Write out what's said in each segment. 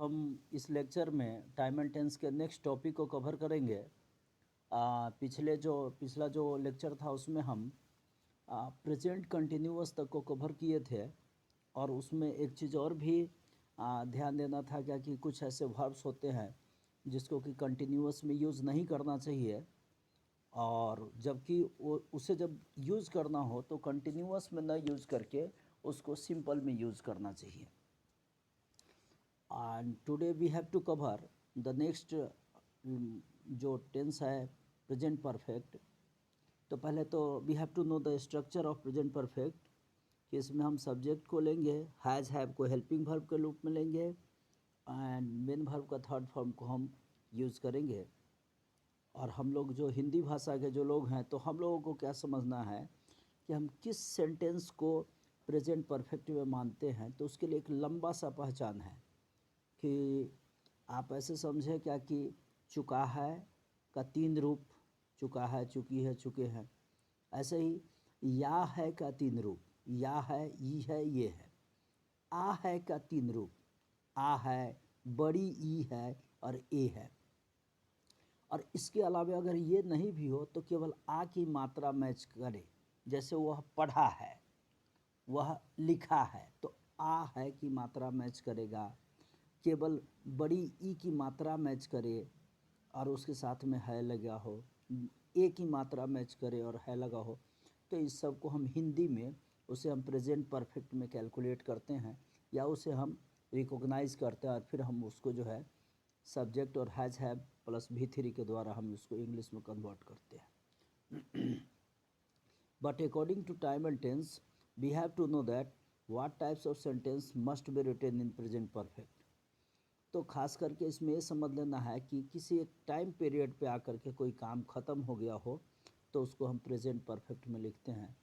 हम इस लेक्चर में टाइम एंड टेंस के नेक्स्ट टॉपिक को कवर करेंगे। पिछला जो लेक्चर था उसमें हम प्रेजेंट कंटिन्यूअस तक को कवर किए थे और उसमें एक चीज़ और भी ध्यान देना था क्या कि कुछ ऐसे वर्ब्स होते हैं जिसको कि कंटिन्यूअस में यूज़ नहीं करना चाहिए और जबकि वो उसे जब यूज़ करना हो तो कंटिन्यूअस में ना यूज़ करके उसको सिंपल में यूज़ करना चाहिए। And today we have to cover the next जो टेंस है प्रेजेंट परफेक्ट। तो पहले तो we have to know the structure of present perfect कि इसमें हम सब्जेक्ट को लेंगे, हैज़ हैव को हेल्पिंग वर्ब के रूप में लेंगे एंड मेन वर्ब का थर्ड फॉर्म को हम यूज़ करेंगे। और हम लोग जो हिंदी भाषा के जो लोग हैं तो हम लोगों को क्या समझना है कि हम किस सेंटेंस को प्रेजेंट परफेक्ट में मानते हैं। तो उसके लिए एक लंबा सा पहचान है कि आप ऐसे समझे क्या कि चुका है का तीन रूप, चुका है, चुकी है, चुके हैं। ऐसे ही या है का तीन रूप, या है, ई है, ये है। आ है का तीन रूप, आ है, बड़ी ई है और ए है। और इसके अलावा अगर ये नहीं भी हो तो केवल आ की मात्रा मैच करे, जैसे वह पढ़ा है, वह लिखा है, तो आ है की मात्रा मैच करेगा। केवल बड़ी ई की मात्रा मैच करे और उसके साथ में है लगा हो, ए की मात्रा मैच करे और है लगा हो, तो इस सब को हम हिंदी में उसे हम प्रेजेंट परफेक्ट में कैलकुलेट करते हैं या उसे हम रिकॉग्नाइज करते हैं और फिर हम उसको जो है सब्जेक्ट और हैज़ हैव प्लस V3 के द्वारा हम उसको इंग्लिश में कन्वर्ट करते हैं। But according to time and tense, we have to know that what types of sentence must be written in present perfect. तो खास करके इसमें ये समझ लेना है कि किसी एक टाइम पीरियड पे आकर के कोई काम ख़त्म हो गया हो तो उसको हम प्रेजेंट परफेक्ट में लिखते हैं।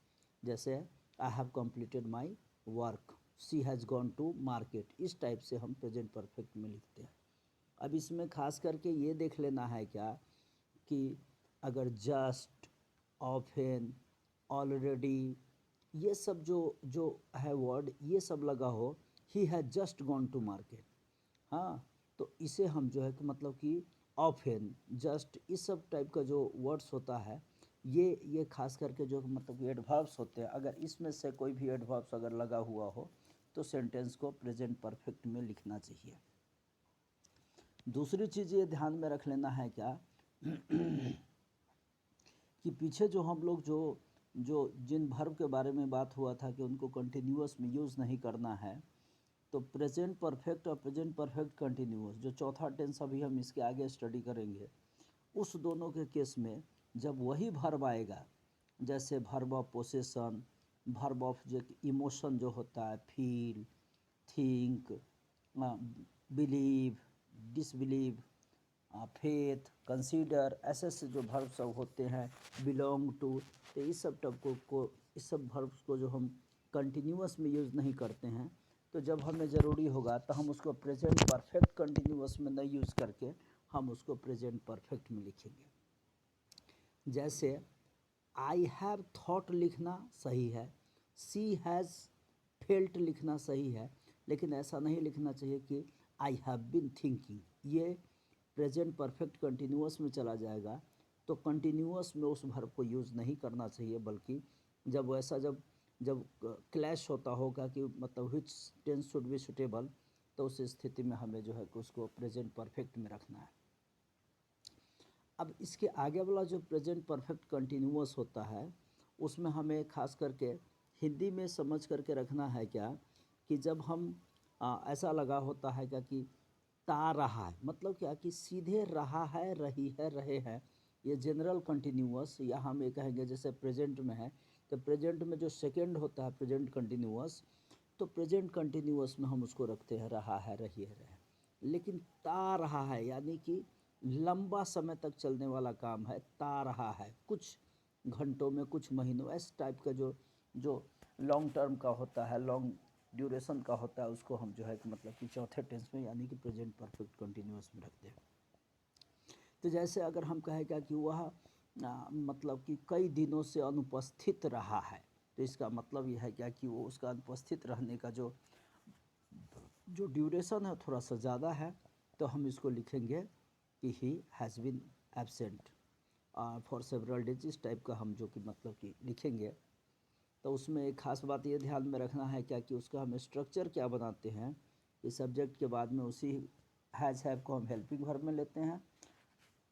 जैसे I have completed my work, she has gone to market, इस टाइप से हम प्रेजेंट परफेक्ट में लिखते हैं। अब इसमें खास करके ये देख लेना है क्या कि अगर जस्ट, ऑफन, ऑलरेडी, ये सब जो जो है वर्ड ये सब लगा हो, he has just gone to market, हाँ, तो इसे हम जो है कि मतलब कि ऑफन, जस्ट, इस सब टाइप का जो वर्ड्स होता है ये खास करके जो मतलब कि एडवर्ब्स होते हैं, अगर इसमें से कोई भी एडवर्ब्स अगर लगा हुआ हो तो सेंटेंस को प्रेजेंट परफेक्ट में लिखना चाहिए। दूसरी चीज़ ये ध्यान में रख लेना है क्या कि पीछे जो हम लोग जो जो जिन वर्ब के बारे में बात हुआ था कि उनको कंटिन्यूअस में यूज़ नहीं करना है, तो प्रेजेंट परफेक्ट और प्रेजेंट परफेक्ट कंटिन्यूअस जो चौथा टेंस अभी हम इसके आगे स्टडी करेंगे, उस दोनों के केस में जब वही वर्ब आएगा, जैसे verb of possession, verb of जो इमोशन जो होता है, feel, think, believe, disbelieve, faith, consider, ऐसे ऐसे जो वर्ब सब होते हैं, बिलोंग टू, तो इस सब वर्ब्स को जो हम कंटिन्यूअस में यूज़ नहीं करते हैं, तो जब हमें ज़रूरी होगा तो हम उसको प्रेजेंट परफेक्ट कंटिन्यूअस में नहीं यूज़ करके हम उसको प्रेजेंट परफेक्ट में लिखेंगे। जैसे आई हैव थॉट लिखना सही है, सी हैज़ फेल्ट लिखना सही है, लेकिन ऐसा नहीं लिखना चाहिए कि आई हैव बीन थिंकिंग, ये प्रेजेंट परफेक्ट कंटिन्यूअस में चला जाएगा। तो कंटिन्यूअस में उस वर्ब को यूज़ नहीं करना चाहिए, बल्कि जब वैसा जब जब क्लैश होता होगा कि मतलब विच टेंस शुड बी सुटेबल, तो उस स्थिति में हमें जो है कि उसको प्रेजेंट परफेक्ट में रखना है। अब इसके आगे वाला जो प्रेजेंट परफेक्ट कंटिन्यूअस होता है उसमें हमें खास करके हिंदी में समझ करके रखना है क्या कि जब हम ऐसा लगा होता है क्या कि ता रहा है, मतलब क्या कि सीधे रहा है, रही है, रहे हैं, ये जनरल कंटिन्यूअस, या हम ये कहेंगे जैसे प्रेजेंट में है तो प्रेजेंट में जो सेकंड होता है प्रेजेंट कंटिन्यूअस, तो प्रेजेंट कंटिन्यूअस में हम उसको रखते हैं रहा है, रही है, रहे। लेकिन ता रहा है यानी कि लंबा समय तक चलने वाला काम है, ता रहा है, कुछ घंटों में, कुछ महीनों, इस टाइप का जो जो लॉन्ग टर्म का होता है, लॉन्ग ड्यूरेशन का होता है, उसको हम जो है कि मतलब कि चौथे टेंस में यानी कि प्रेजेंट परफेक्ट कंटिन्यूअस में रखते हैं। तो जैसे अगर हम कहें क्या कि वह मतलब कि कई दिनों से अनुपस्थित रहा है, तो इसका मतलब यह है क्या कि वो उसका अनुपस्थित रहने का जो जो ड्यूरेशन है थोड़ा सा ज़्यादा है, तो हम इसको लिखेंगे कि he has been absent for several days. इस टाइप का हम जो कि मतलब कि लिखेंगे। तो उसमें एक ख़ास बात ये ध्यान में रखना है क्या कि उसका हम स्ट्रक्चर क्या बनाते हैं। इस सब्जेक्ट के बाद में उसी हैज़ हैव को हम हेल्पिंग वर्ब में लेते हैं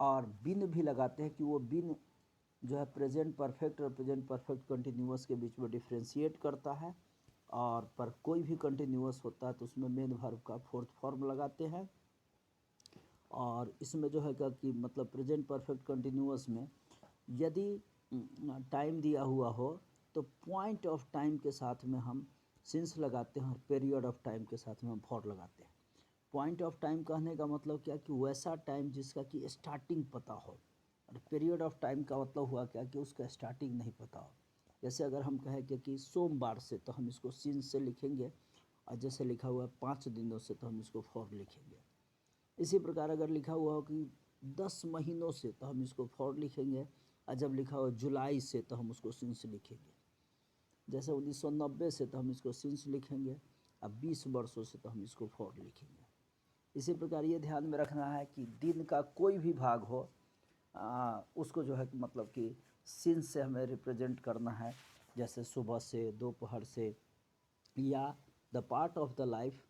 और बिन भी लगाते हैं कि वो बिन जो है प्रेजेंट परफेक्ट और प्रेजेंट परफेक्ट कंटिन्यूअस के बीच में डिफ्रेंशिएट करता है। और पर कोई भी कंटिन्यूअस होता है तो उसमें मेन वर्ब का फोर्थ फॉर्म लगाते हैं। और इसमें जो है क्या कि मतलब प्रेजेंट परफेक्ट कंटिन्यूअस में यदि टाइम दिया हुआ हो तो पॉइंट ऑफ टाइम के साथ में हम सिंस लगाते हैं और पीरियड ऑफ टाइम के साथ में हम फॉर लगाते हैं। पॉइंट ऑफ टाइम कहने का मतलब क्या कि वैसा टाइम जिसका कि स्टार्टिंग पता हो, और पीरियड ऑफ टाइम का मतलब हुआ क्या कि उसका स्टार्टिंग नहीं पता हो। जैसे अगर हम कहें कि सोमवार से तो हम इसको सिंस से लिखेंगे, और जैसे लिखा हुआ है 5 दिनों से तो हम इसको फॉर लिखेंगे। इसी प्रकार अगर लिखा हुआ हो कि 10 महीनों से तो हम इसको फॉर लिखेंगे, और जब लिखा हो जुलाई से तो हम उसको सिंस लिखेंगे। जैसे 1990 से तो हम इसको सिंस लिखेंगे, अब 20 वर्षों से तो हम इसको फॉर लिखेंगे। इसी प्रकार ये ध्यान में रखना है कि दिन का कोई भी भाग हो उसको जो है मतलब कि सिंस से हमें रिप्रेजेंट करना है। जैसे सुबह से, दोपहर से, या the part of the life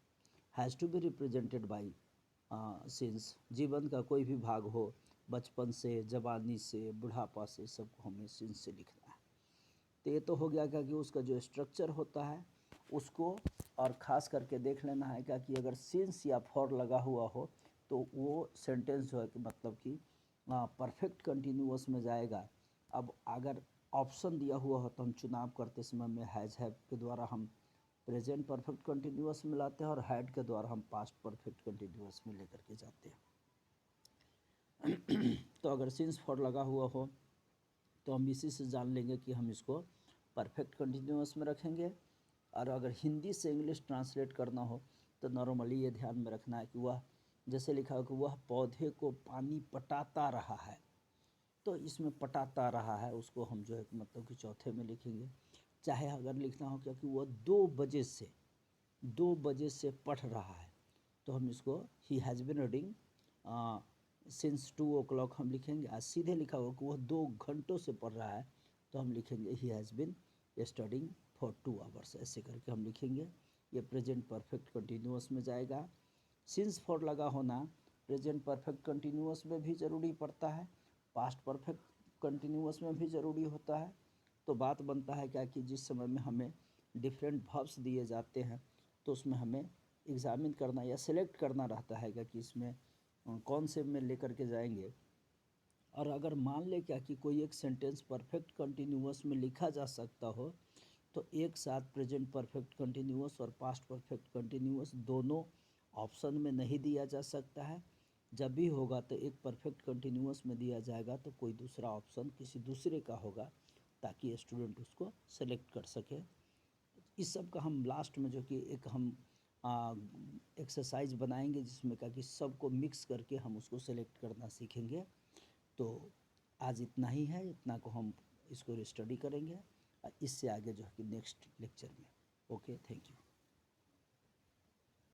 has to be represented by since. जीवन का कोई भी भाग हो, बचपन से, जवानी से, बुढ़ापा से, सबको हमें सिंस से लिखना है। तो ये तो हो गया क्या कि उसका जो स्ट्रक्चर होता है उसको, और ख़ास करके देख लेना है क्या कि अगर सिंस या फॉर लगा हुआ हो तो वो सेंटेंस जो है कि मतलब कि परफेक्ट कंटिन्यूअस में जाएगा। अब अगर ऑप्शन दिया हुआ हो तो हम चुनाव करते समय में हैज़ हैव के द्वारा हम प्रेजेंट परफेक्ट कंटिन्यूअस में लाते हैं और हैड के द्वारा हम पास्ट परफेक्ट कंटिन्यूअस में लेकर के जाते हैं। तो अगर सिंस फॉर लगा हुआ हो तो हम इसी से जान लेंगे कि हम इसको परफेक्ट कंटिन्यूअस में रखेंगे। और अगर हिंदी से इंग्लिश ट्रांसलेट करना हो तो नॉर्मली ये ध्यान में रखना है कि वह, जैसे लिखा हो कि वह पौधे को पानी पटाता रहा है, तो इसमें पटाता रहा है उसको हम जो है मतलब कि चौथे में लिखेंगे। चाहे अगर लिखना हो क्या कि वह 2 बजे से पढ़ रहा है, तो हम इसको he has been reading since 2 o'clock हम लिखेंगे। आज सीधे लिखा हुआ कि वह 2 घंटों से पढ़ रहा है, तो हम लिखेंगे he has been studying for 2 hours। ऐसे करके हम लिखेंगे। ये प्रेजेंट परफेक्ट कंटिन्यूअस में जाएगा। सिंस फॉर लगा होना प्रेजेंट परफेक्ट कंटिन्यूअस में भी ज़रूरी पड़ता है, पास्ट परफेक्ट कंटिन्यूअस में भी ज़रूरी होता है। तो बात बनता है क्या कि जिस समय में हमें डिफरेंट वर्ब्स दिए जाते हैं तो उसमें हमें एग्जामिन करना या सिलेक्ट करना रहता है क्या कि इसमें कौन से में लेकर के जाएंगे। और अगर मान ले क्या कि कोई एक सेंटेंस परफेक्ट कंटिन्यूअस में लिखा जा सकता हो तो एक साथ प्रेजेंट परफेक्ट कंटिन्यूअस और पास्ट परफेक्ट कंटिन्यूअस दोनों ऑप्शन में नहीं दिया जा सकता है। जब भी होगा तो एक परफेक्ट कंटिन्यूअस में दिया जाएगा तो कोई दूसरा ऑप्शन किसी दूसरे का होगा, ताकि स्टूडेंट उसको सेलेक्ट कर सके। इस सब का हम लास्ट में जो कि एक हम एक्सरसाइज बनाएंगे जिसमें का कि सबको मिक्स करके हम उसको सेलेक्ट करना सीखेंगे। तो आज इतना ही है, इतना को हम इसको स्टडी करेंगे इससे आगे जो है कि नेक्स्ट लेक्चर में। Okay, thank you.